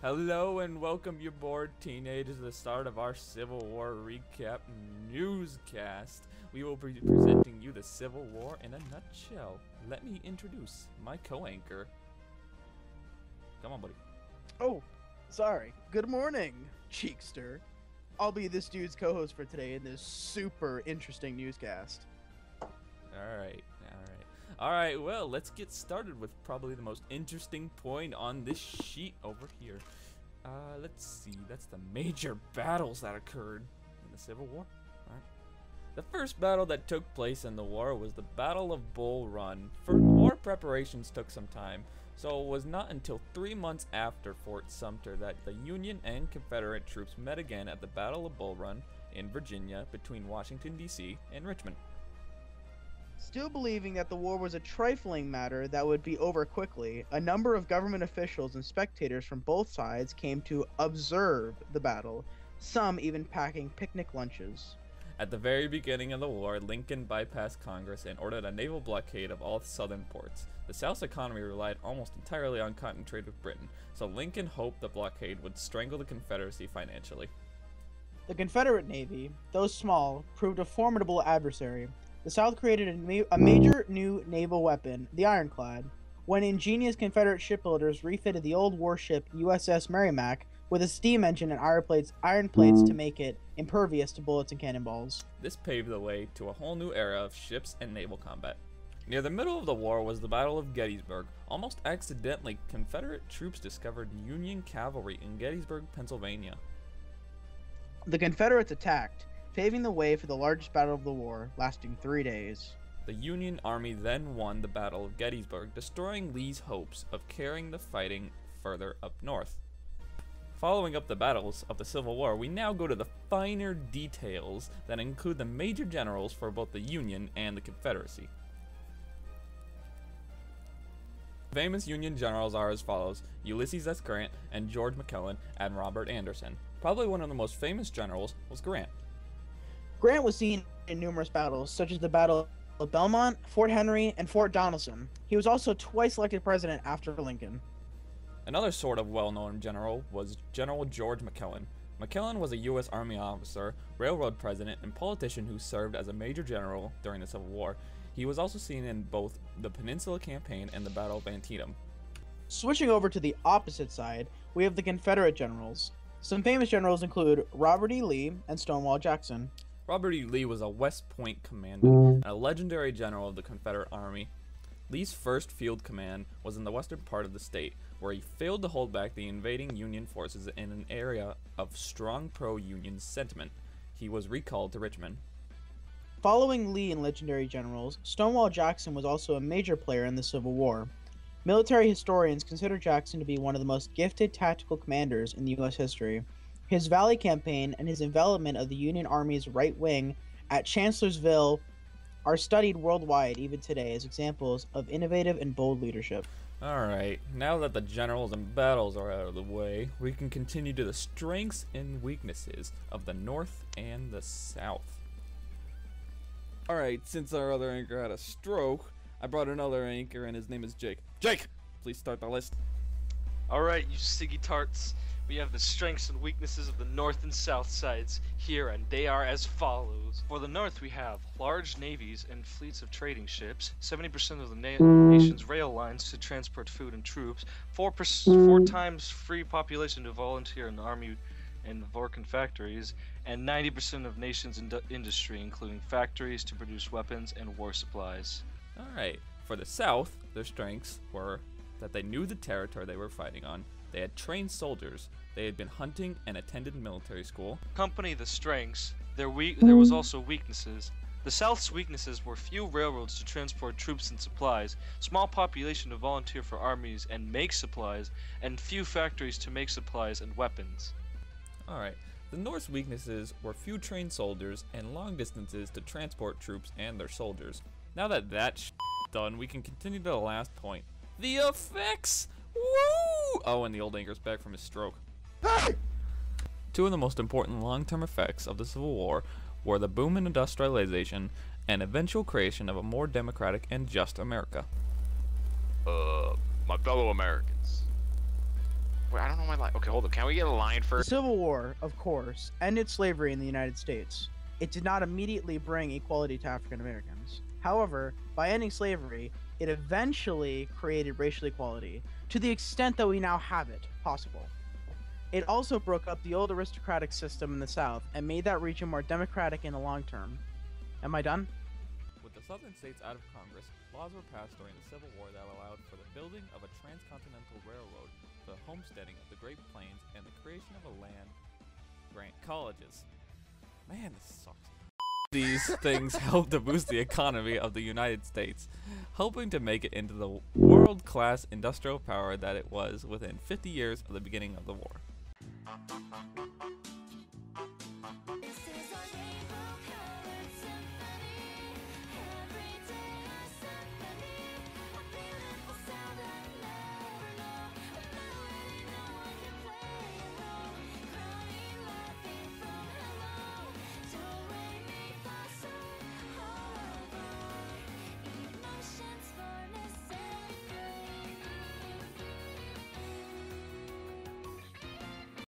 Hello and welcome, you bored teenagers, to the start of our Civil War recap newscast. We will be presenting you the Civil War in a nutshell. Let me introduce my co-anchor. Come on, buddy. Oh, sorry. Good morning, Cheekster. I'll be this dude's co-host for today in this super interesting newscast. Alright, well, let's get started with probably the most interesting point on this sheet over here. Let's see, that's the major battles that occurred in the Civil War. Alright. The first battle that took place in the war was the Battle of Bull Run. War preparations took some time, so it was not until 3 months after Fort Sumter that the Union and Confederate troops met again at the Battle of Bull Run in Virginia between Washington, D.C. and Richmond. Still believing that the war was a trifling matter that would be over quickly, a number of government officials and spectators from both sides came to observe the battle, some even packing picnic lunches. At the very beginning of the war, Lincoln bypassed Congress and ordered a naval blockade of all southern ports. The South's economy relied almost entirely on cotton trade with Britain, so Lincoln hoped the blockade would strangle the Confederacy financially. The Confederate Navy, though small, proved a formidable adversary. The South created a major new naval weapon, the Ironclad, when ingenious Confederate shipbuilders refitted the old warship USS Merrimac with a steam engine and iron plates to make it impervious to bullets and cannonballs. This paved the way to a whole new era of ships and naval combat. Near the middle of the war was the Battle of Gettysburg. Almost accidentally, Confederate troops discovered Union cavalry in Gettysburg, Pennsylvania. The Confederates attacked, paving the way for the largest battle of the war, lasting 3 days. The Union Army then won the Battle of Gettysburg, destroying Lee's hopes of carrying the fighting further up north. Following up the battles of the Civil War, we now go to the finer details that include the major generals for both the Union and the Confederacy. Famous Union generals are as follows: Ulysses S. Grant and George McClellan and Robert Anderson. Probably one of the most famous generals was Grant. Grant was seen in numerous battles, such as the Battle of Belmont, Fort Henry, and Fort Donelson. He was also twice elected president after Lincoln. Another sort of well-known general was General George McClellan. McClellan was a U.S. Army officer, railroad president, and politician who served as a major general during the Civil War. He was also seen in both the Peninsula Campaign and the Battle of Antietam. Switching over to the opposite side, we have the Confederate generals. Some famous generals include Robert E. Lee and Stonewall Jackson. Robert E. Lee was a West Point commandant and a legendary general of the Confederate Army. Lee's first field command was in the western part of the state, where he failed to hold back the invading Union forces in an area of strong pro-Union sentiment. He was recalled to Richmond. Following Lee and legendary generals, Stonewall Jackson was also a major player in the Civil War. Military historians consider Jackson to be one of the most gifted tactical commanders in U.S. history. His Valley Campaign and his envelopment of the Union Army's right wing at Chancellorsville are studied worldwide even today as examples of innovative and bold leadership. Alright, now that the generals and battles are out of the way, we can continue to the strengths and weaknesses of the North and the South. Alright, since our other anchor had a stroke, I brought another anchor and his name is Jake. Jake, please start the list. Alright, you siggy tarts. We have the strengths and weaknesses of the North and South sides here, and they are as follows. For the North, we have large navies and fleets of trading ships, 70% of the nation's rail lines to transport food and troops, 4 times free population to volunteer in the army and work in factories, and 90% of nation's industry, including factories to produce weapons and war supplies. Alright, for the South, their strengths were that they knew the territory they were fighting on, they had trained soldiers, they had been hunting and attended military school. Accompany the strengths, there was also weaknesses. The South's weaknesses were few railroads to transport troops and supplies, small population to volunteer for armies and make supplies, and few factories to make supplies and weapons. Alright, the North's weaknesses were few trained soldiers and long distances to transport troops and their soldiers. Now that that's done, we can continue to the last point. The effects! Woo! Oh, and the old anchor's back from his stroke. Hey! Two of the most important long-term effects of the Civil War were the boom in industrialization and eventual creation of a more democratic and just America. My fellow Americans. Wait, I don't know my line. Okay, hold up. Can we get a line The first? Civil War, of course, ended slavery in the United States. It did not immediately bring equality to African Americans. However, by ending slavery, it eventually created racial equality, to the extent that we now have it possible. It also broke up the old aristocratic system in the South and made that region more democratic in the long term. Am I done? With the southern states out of Congress, laws were passed during the Civil War that allowed for the building of a transcontinental railroad, the homesteading of the Great Plains, and the creation of a land-grant colleges. Man, this sucks. These things helped to boost the economy of the United States, helping to make it into the world-class industrial power that it was within 50 years of the beginning of the war.